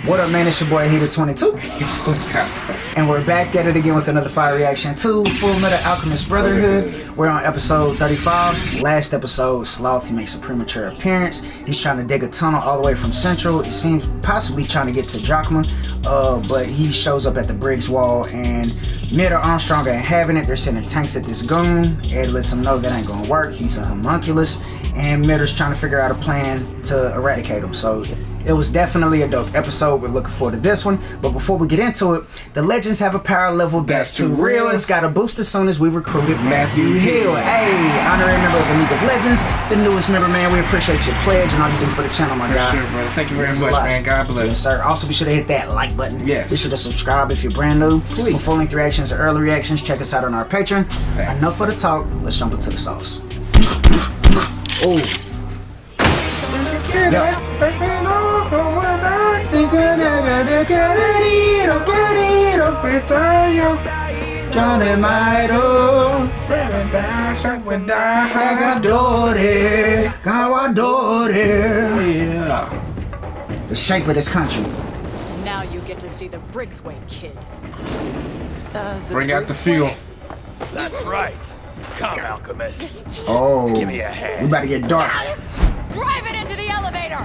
What up, man? It's your boy Heater22. And we're back at it again with another fire reaction to FullMetal Alchemist Brotherhood. We're on episode 35. Last episode, Sloth, he makes a premature appearance. He's trying to dig a tunnel all the way from Central. It seems possibly trying to get to Schemin, but he shows up at the Briggs wall, and Mid or Armstrong ain't having it. They're sending tanks at this goon. Ed lets him know that ain't gonna work. He's a homunculus, and Midder's trying to figure out a plan to eradicate him. So it was definitely a dope episode. We're looking forward to this one. But before we get into it, the Legends have a power level that's too real. It's got a boost as soon as we recruited Matthew Hill. Hey, honorary member of the League of Legends, the newest member, man. We appreciate your pledge and all you do for the channel, my guy. Sure, bro. Thank you very much, man. God bless. Yes, sir. Also, be sure to hit that like button. Yes. Be sure to subscribe if you're brand new. Please. For full-length reactions or early reactions, check us out on our Patreon. Thanks. Enough for the talk. Let's jump into the sauce. Oh. Yep. Yeah. The shape of this country. Now you get to see the Briggs way, kid. Bring out the fuel. That's right. Come, Alchemist. Oh. Give me a hand. We about to get dark. Drive it into the elevator!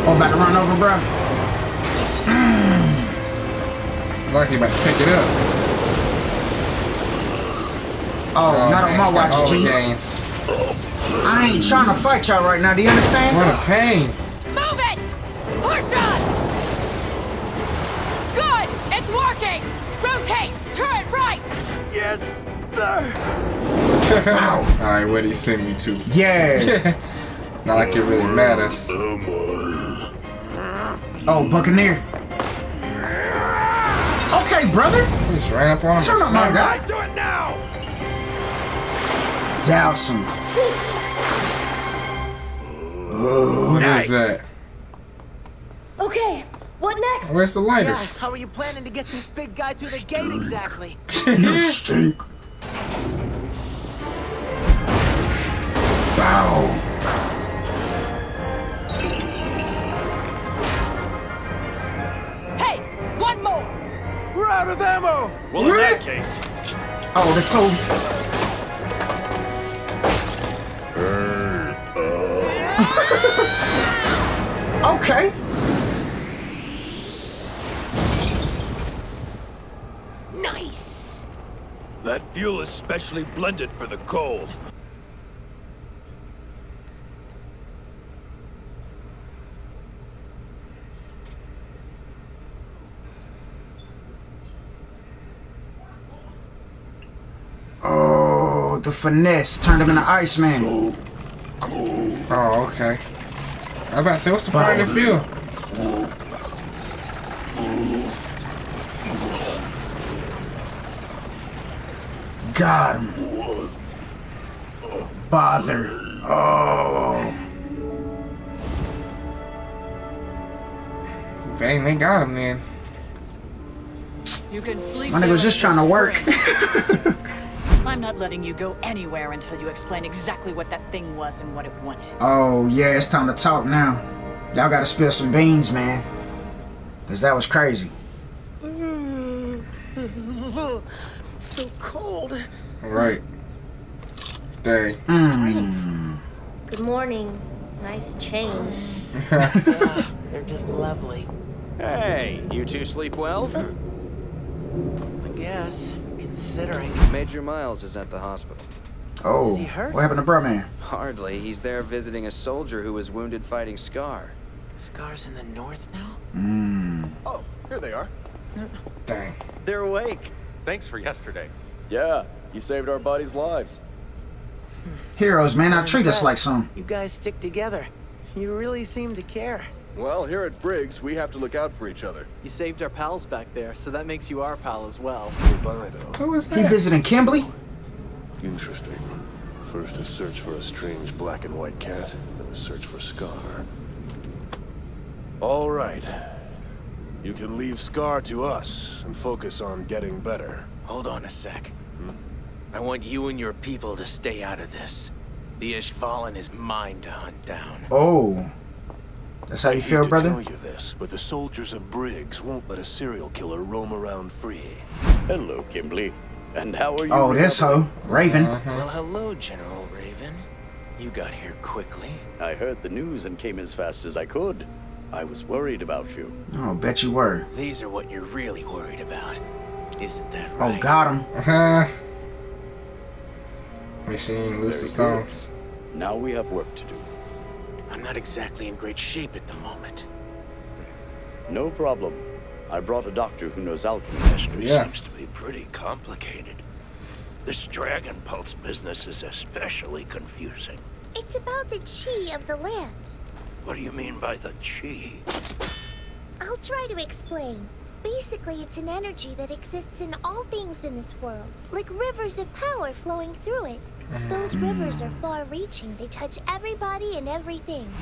Oh, about to run over, bro. Like he about to pick it up. Oh, not on my watch, G. Gains. I ain't trying to fight y'all right now. Do you understand? What a pain. Move it! Push us! Good! It's working! Rotate! Turn right! Yes, sir. Alright, where'd he send me to? Yeah. Not like it really matters. Oh, Buccaneer. Okay, brother. He just ran up on him. Turn up, my guy. Do it now. Douse him. What Nice. is that? Okay, what next? Where's the lighter? Yeah, how are you planning to get this big guy through the gate exactly? You stink. Bow. Hey! One more! We're out of ammo. Well, in that case. Oh, the toe. Okay. Nice! That fuel is specially blended for the cold. Oh, the finesse turned him into Iceman. Oh, okay. I was about to say, what's the point of the fuel? Got him. Bother. Oh. Dang, they got him then. You can sleep. My nigga was just trying to work. I'm not letting you go anywhere until you explain exactly what that thing was and what it wanted. Oh, yeah, it's time to talk now. Y'all gotta spill some beans, man. Cause that was crazy. It's so cold. Right. Dang. Good morning. Nice chains. Yeah, they're just lovely. Hey, you two sleep well? I guess, considering. Major Miles is at the hospital. Oh, Is he hurt? what happened to bro, man? Hardly. He's there visiting a soldier who was wounded fighting Scar. Scar's in the north now? Oh, here they are. Dang. They're awake. Thanks for yesterday. Yeah, you saved our buddies' lives. Heroes, man, now treat us Impressed. like some. You guys stick together. You really seem to care. Well, here at Briggs, we have to look out for each other. You saved our pals back there, so that makes you our pal as well. Goodbye, though. Who was He that? visiting Kimberly? Interesting. First a search for a strange black and white cat, then a search for Scar. All right. You can leave Scar to us and focus on getting better. Hold on a sec. I want you and your people to stay out of this. The Ishvalan is mine to hunt down. Oh. That's how you I feel, hate to brother? tell you this, but the soldiers of Briggs won't let a serial killer roam around free. Hello, Kimberly. And how are you? Oh, this hoe, Raven. Well, hello, General Raven. You got here quickly. I heard the news and came as fast as I could. I was worried about you. Oh, bet you were. These are what you're really worried about. Isn't that Oh, right? got him. Machine, loose the Very good. stones. Now we have work to do. I'm not exactly in great shape at the moment. No problem. I brought a doctor who knows alchemy. History Yeah. seems to be pretty complicated. This dragon pulse business is especially confusing. It's about the chi of the land. What do you mean by the chi? I'll try to explain. Basically, it's an energy that exists in all things in this world, like rivers of power flowing through it. Those rivers are far-reaching. They touch everybody and everything.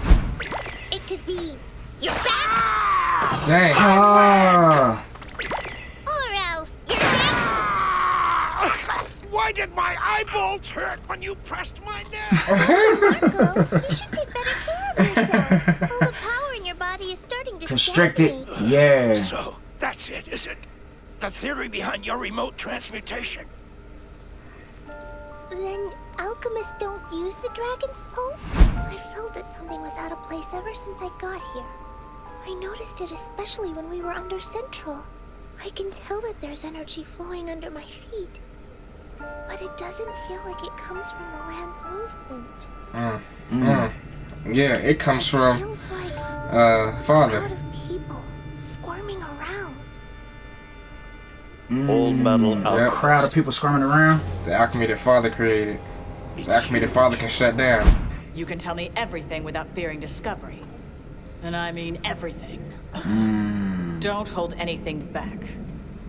It could be your back, Dang. Ah. or else your neck. Why did my eyeballs hurt when you pressed my neck? Marco, you should take better care of yourself. All the power in your body is starting to Constricted. stagnate. Yeah. So, that's it, is it? The theory behind your remote transmutation. Then alchemists don't use the dragon's pulse? I felt that something was out of place ever since I got here. I noticed it especially when we were under Central. I can tell that there's energy flowing under my feet. But it doesn't feel like it comes from the land's movement. Yeah, it comes It from feels like a father. crowd of people squirming around. FullMetal A Alchemist. crowd of people squirming around. The alchemy that father created. The alchemy that father can shut down. You can tell me everything without fearing discovery. And I mean everything. Don't hold anything back.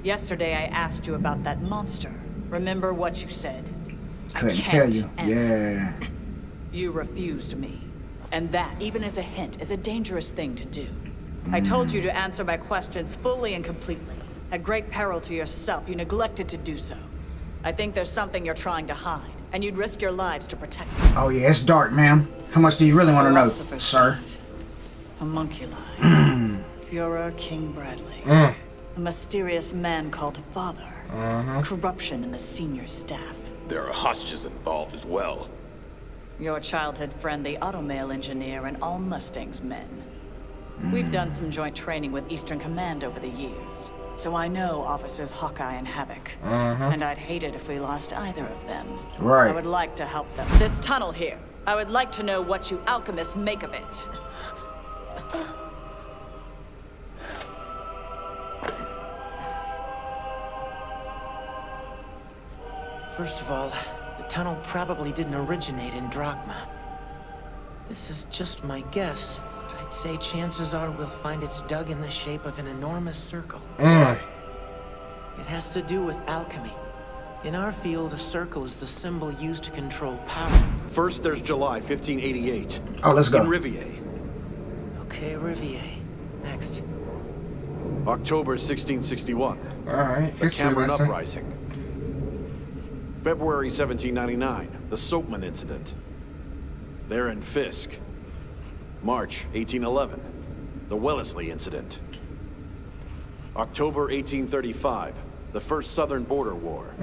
Yesterday I asked you about that monster. Remember what you said? Couldn't I tell can't you. answer. Yeah. You refused me. And that, even as a hint, is a dangerous thing to do. I told you to answer my questions fully and completely. At great peril to yourself, you neglected to do so. I think there's something you're trying to hide, and you'd risk your lives to protect it. Oh yeah, it's dark, ma'am. How much do you really want to know, Philosopher's sir? Homunculi. Führer King Bradley. A mysterious man called Father. Corruption in the senior staff. There are hostages involved as well. Your childhood friend, the automail engineer, and all Mustang's men. We've done some joint training with Eastern Command over the years, so I know Officers Hawkeye and Havoc. And I'd hate it if we lost either of them. Right. I would like to help them. This tunnel here, I would like to know what you alchemists make of it. First of all, the tunnel probably didn't originate in Drachma. This is just my guess, but I'd say chances are we'll find it's dug in the shape of an enormous circle. It has to do with alchemy. In our field, a circle is the symbol used to control power. First, there's July 1588. Oh, let's go. In Rivier. Okay, Rivier. Next. October 1661. Alright, The history Cameron lesson. Uprising. February 1799. The Soapman Incident. They're in Fisk. March 1811. The Wellesley Incident. October 1835. The First Southern Border War.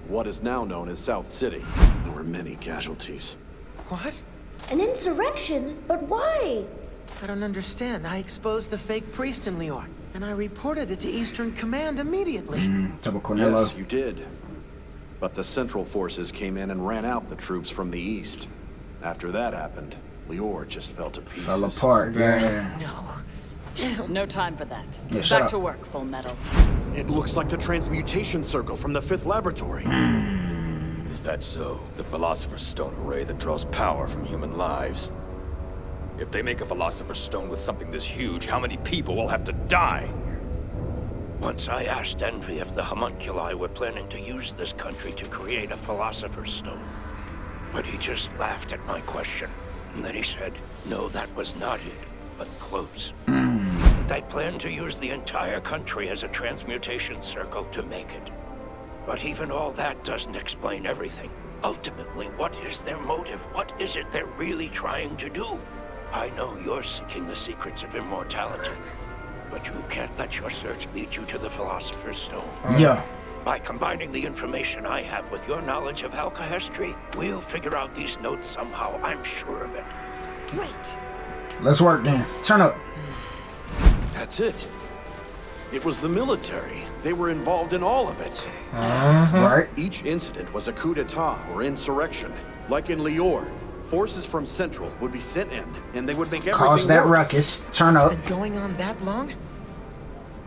What is now known as South City. There were many casualties. What? An insurrection? But why? I don't understand. I exposed the fake priest in Lior, and I reported it to Eastern Command immediately. Double Cornello. Yes, you did. But the Central Forces came in and ran out the troops from the east. After that happened, Lior just fell to pieces. Fell apart. Yeah. No. Damn. No time for that. Yeah, shut Back up. to work, FullMetal. It looks like the transmutation circle from the 5th laboratory. Is that so? The Philosopher's Stone array that draws power from human lives. If they make a Philosopher's Stone with something this huge, how many people will have to die? Once I asked Envy if the homunculi were planning to use this country to create a Philosopher's Stone. But he just laughed at my question. And then he said, no, that was not it, but close. That they plan to use the entire country as a transmutation circle to make it. But even all that doesn't explain everything. Ultimately, what is their motive? What is it they're really trying to do? I know you're seeking the secrets of immortality, but you can't let your search lead you to the Philosopher's Stone. Yeah. By combining the information I have with your knowledge of alchemy, we'll figure out these notes somehow, I'm sure of it. Great. Let's work then. Turn up. That's it. It was the military. They were involved in all of it. Right. Each incident was a coup d'etat or insurrection. Like in Lior, forces from Central would be sent in, and they would make everything Cause that worse. ruckus. Turn up. It's been going on that long?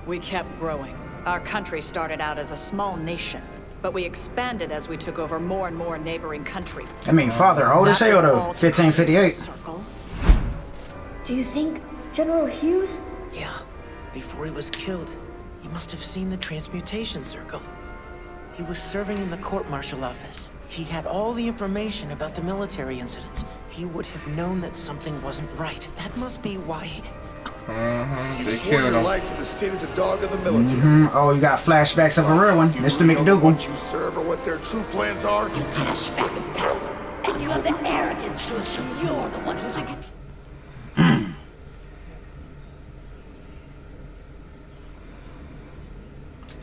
We kept growing. Our country started out as a small nation, but we expanded as we took over more and more neighboring countries. I mean, father, old as hell though. 1558. Do you think General Hughes? Yeah. Before he was killed, he must have seen the transmutation circle. He was serving in the court-martial office. He had all the information about the military incidents. He would have known that something wasn't right. That must be why he... They killed him. Light to the state of the dog of the military. Oh, you got flashbacks of a real one. Mr. McDougal. What you serve or what their true plans are? You got a speck of power, and you have the arrogance to assume you're the one who's against...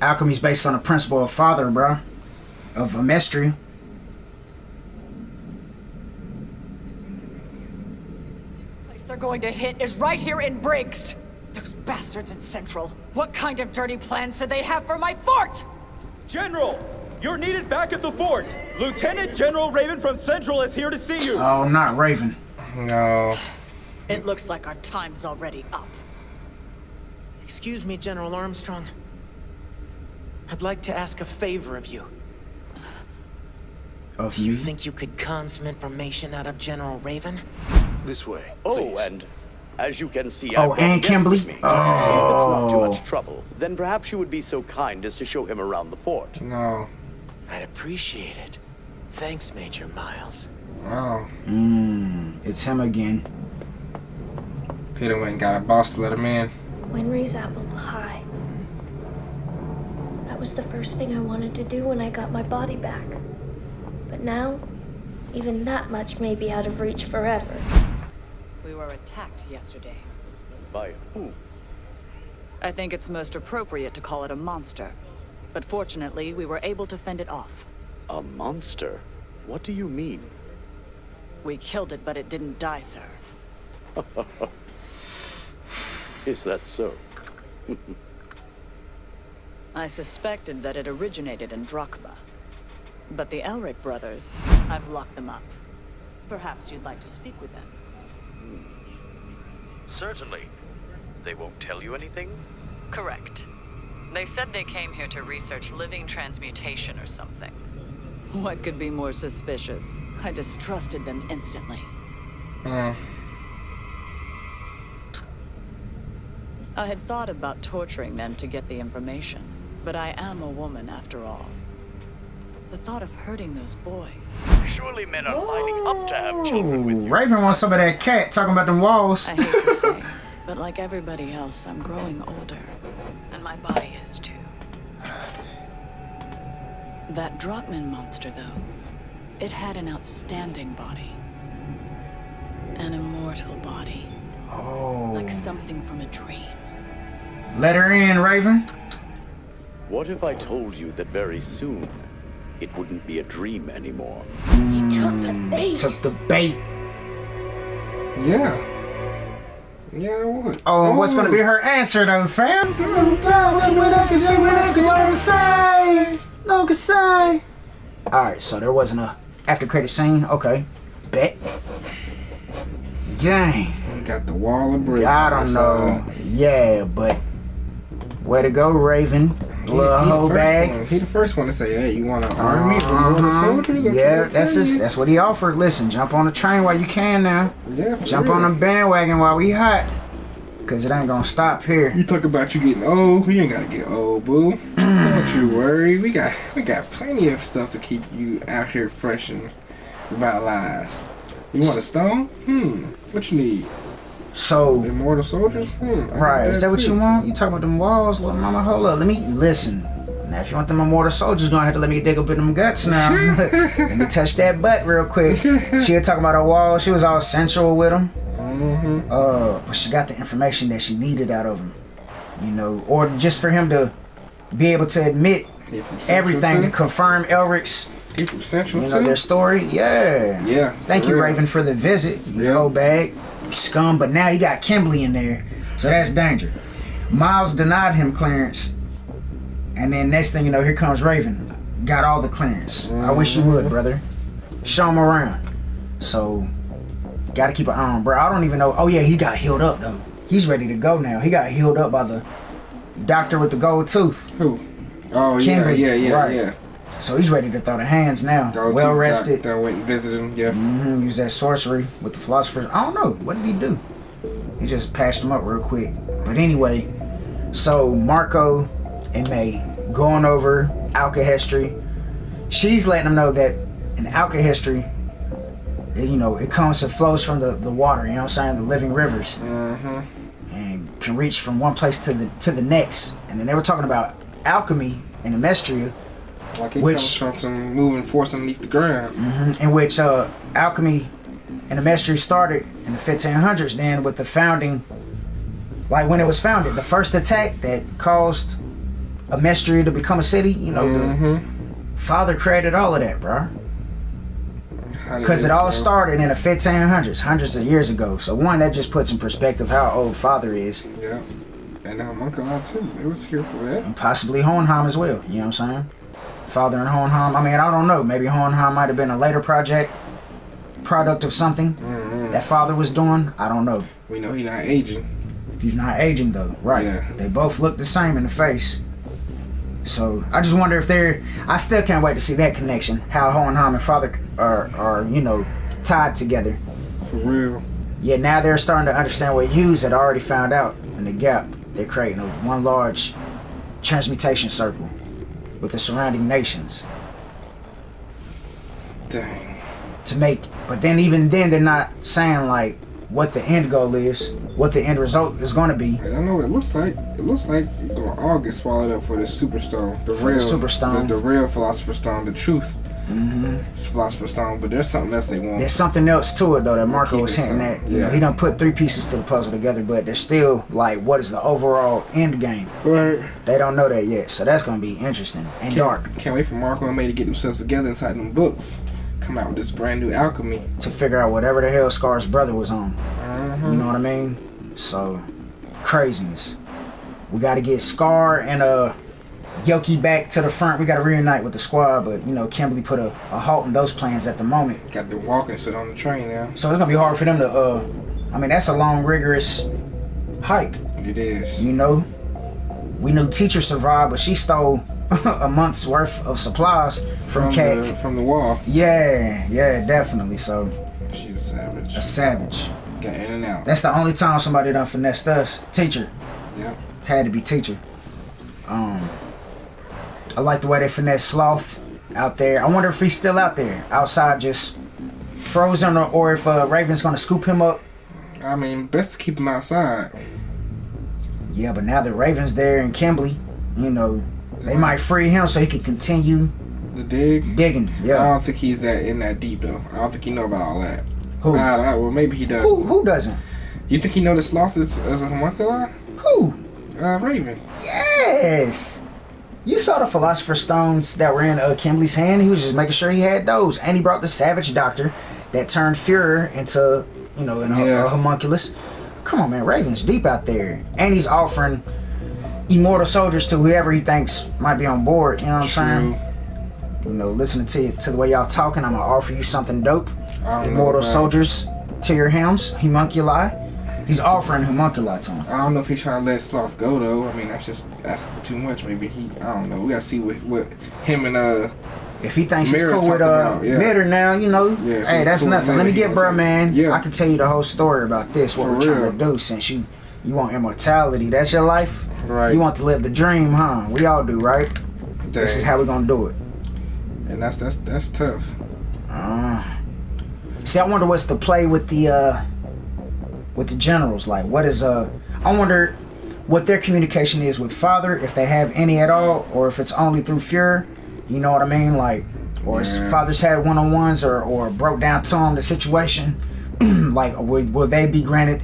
Alchemy's based on the principle of father, bro. Of a mystery. They're going to hit is right here in Briggs. Those bastards in Central. What kind of dirty plans do they have for my fort? General, you're needed back at the fort. Lieutenant General Raven from Central is here to see you. Oh, not Raven. No. It looks like our time's already up. Excuse me, General Armstrong. I'd like to ask a favor of you. Do you think you could con some information out of General Raven? This way. Oh, and as you can see, Oh, I've and Kimberly? If it's not too much trouble, then perhaps you would be so kind as to show him around the fort. No. I'd appreciate it. Thanks, Major Miles. Oh. It's him again. Peter went and got a boss to let him in. Winry's apple pie. That was the first thing I wanted to do when I got my body back. But now, even that much may be out of reach forever. We were attacked yesterday. By who? I think it's most appropriate to call it a monster. But fortunately, we were able to fend it off. A monster? What do you mean? We killed it, but it didn't die, sir. Is that so? I suspected that it originated in Drachma. But the Elric brothers, I've locked them up. Perhaps you'd like to speak with them. Certainly. They won't tell you anything? Correct. They said they came here to research living transmutation or something. What could be more suspicious? I distrusted them instantly. I had thought about torturing them to get the information, but I am a woman after all. The thought of hurting those boys. Surely men are lining up to have children with you. Raven wants some of that cat talking about them walls. I hate to say, but like everybody else, I'm growing older. And my body is too. That Drachman monster, though, it had an outstanding body. An immortal body. Oh. Like something from a dream. Let her in, Raven. What if I told you that very soon it wouldn't be a dream anymore? He took the bait. Took the bait. Yeah. Yeah, I would. Oh, what's gonna be her answer though, fam? No can say. Alright, so there wasn't a after credit scene. Okay. Bet. Dang. We got the wall of bricks. I don't know. Yeah, but way to go, Raven. Little whole bag. He the first one to say, "Hey, you want to arm me with more soldiers?" Yeah, that's what he offered. Listen, jump on the train while you can now. Yeah, jump on the bandwagon while we hot. Cause it ain't gonna stop here. You talk about you getting old. You ain't gotta get old, boo. Don't you worry. We got plenty of stuff to keep you out here fresh and revitalized. You want a stone? What you need? So immortal soldiers? Right, is that what you want? You talking about them walls, little mama? Hold up, let me listen. Now if you want them immortal soldiers, you're gonna have to let me dig up in them guts now. Let me touch that butt real quick. She was talking about a wall, she was all sensual with them. But she got the information that she needed out of him, you know, or just for him to be able to admit everything to confirm Elric's, he from Central, you know, their story. Yeah. Thank you, real. Raven, for the visit. Your old bag, you scum. But now you got Kimberly in there, so that's danger. Miles denied him clearance, and then next thing you know, here comes Raven. Got all the clearance. I wish you would, brother. Show him around. So, gotta keep an eye on, bro. I don't even know. Oh yeah, he got healed up though. He's ready to go now. He got healed up by the doctor with the gold tooth. Who? Oh Kimberly. Yeah. So he's ready to throw the hands now. Well rested. That went and visited him. Yeah. Use that sorcery with the philosophers. I don't know. What did he do? He just patched him up real quick. But anyway, so Marco and May going over alchemy. She's letting them know that in alchemy, you know, it comes and flows from the water, you know what I'm saying, the living rivers, and can reach from one place to the next. And then they were talking about alchemy in the Mestria, like it comes from some moving force underneath the ground, in which alchemy in the Mestria started in the 1500s. Then with the founding, like when it was founded, the first attack that caused a Mestria to become a city, you know, the father created all of that, bro. Because it all started in the 1500s, hundreds of years ago. So one, that just puts in perspective how old father is. Yeah. And Homunculus too. They was here for that. And possibly Hohenheim as well. You know what I'm saying? Father and Hohenheim. I mean, I don't know. Maybe Hohenheim might have been a later product of something that father was doing. I don't know. We know he's not aging. He's not aging though. Right. Yeah. They both look the same in the face. So I just wonder if I still can't wait to see that connection. How Hohenheim and father are you know, tied together. For real. Yeah, now they're starting to understand what Hughes had already found out in the gap. They're creating one large transmutation circle with the surrounding nations. Dang. But then even then they're not saying like what the end goal is, what the end result is going to be. I know it looks like it's gonna all get swallowed up for the Superstone, the real Philosopher's Stone, the truth. It's Philosopher's Stone, but there's something else they want. There's something else to it though that Marco was hinting at. You know, he done put 3 pieces to the puzzle together, but there's still like, what is the overall end game? Right. They don't know that yet, so that's gonna be interesting and dark. Can't wait for Marco and May to get themselves together inside them books. Come out with this brand new alchemy to figure out whatever the hell Scar's brother was on. You know what I mean? So craziness. We got to get Scar and Yoki back to the front. We got to reunite with the squad, but you know, Kimberly put a halt in those plans at the moment. Got the walking shit on the train now. So it's gonna be hard for them to. I mean, that's a long, rigorous hike. It is. You know, we knew Teacher survived, but she stole a month's worth of supplies from Cat. From the wall. Yeah, definitely. So she's a savage. A savage. Got in and out. That's the only time somebody done finessed us. Teacher. Yep. Had to be Teacher. I like the way they finesse Sloth out there. I wonder if he's still out there, outside just frozen, or if Raven's gonna scoop him up. I mean, best to keep him outside. Yeah, but now that Raven's there and Kimberly, you know, they might free him so he can continue the digging. Yeah. I don't think he's in that deep though. I don't think he know about all that. Who? Well, maybe he does. Who doesn't? You think he know the Sloth is a homunculus? Who? Raven. Yes. You saw the Philosopher's Stones that were in Kimberly's hand. He was just making sure he had those, and he brought the Savage Doctor that turned Führer into, you know, a homunculus. Come on, man. Raven's deep out there, and he's offering immortal soldiers to whoever he thinks might be on board. You know what I'm saying? You know, listening to the way y'all talking, I'm gonna offer you something dope. Immortal soldiers to your helms, homunculi. He's offering homunculi to him. I don't know if he's trying to let Sloth go though. I mean, that's just asking for too much. Maybe I don't know. We gotta see what him and if he thinks he's cool with Mitter now, you know, hey, that's nothing. Let me get bruh, man. Yeah. I can tell you the whole story about this, what we're trying to do, since you want immortality. That's your life? Right. You want to live the dream, huh? We all do, right? Dang. This is how we're gonna do it. And that's tough. See, I wonder what's the play with the generals. Like, what is I wonder what their communication is with Father, if they have any at all, or if it's only through Führer. You know what I mean? Like, or if Father's had one-on-ones or broke down to him the situation. Like, will they be granted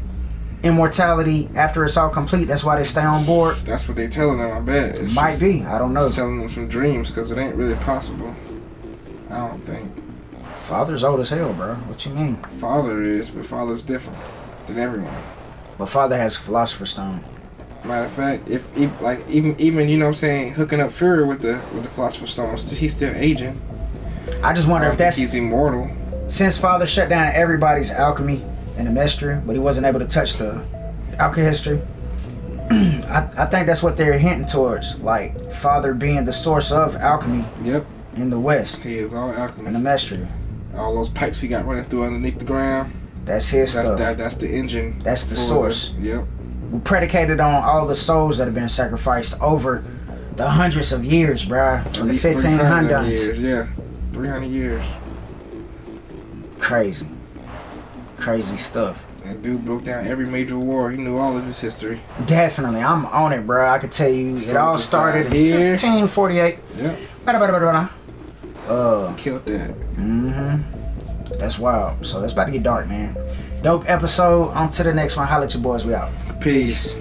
immortality after it's all complete? That's why they stay on board. That's what they telling them. I bet it might be. I don't know. Telling them some dreams because it ain't really possible. I don't think. Father's old as hell, bro. What you mean? Father is, but Father's different than everyone. But Father has a Philosopher's Stone. Matter of fact, if even you know what I'm saying, hooking up Fury with the Philosopher's Stone, he's still aging. I just wonder if that's he's immortal. Since Father shut down everybody's alchemy in the mystery, but he wasn't able to touch the alchemy. I think that's what they're hinting towards, like Father being the source of alchemy. Yep. In the West. He is all alchemy. In the mystery. All those pipes he got running through underneath the ground. That's his stuff. That's the engine. That's the source. Yep. We predicated on all the souls that have been sacrificed over the hundreds of years, bruh. From the 1500s. Years, yeah. 300 years. Crazy. Crazy stuff. That dude broke down every major war. He knew all of his history. Definitely. I'm on it, bruh. I could tell you it all started in 1548. Yep. Killed that. That's wild. So it's about to get dark, man. Dope episode. On to the next one. Holla at your boys. We out. Peace.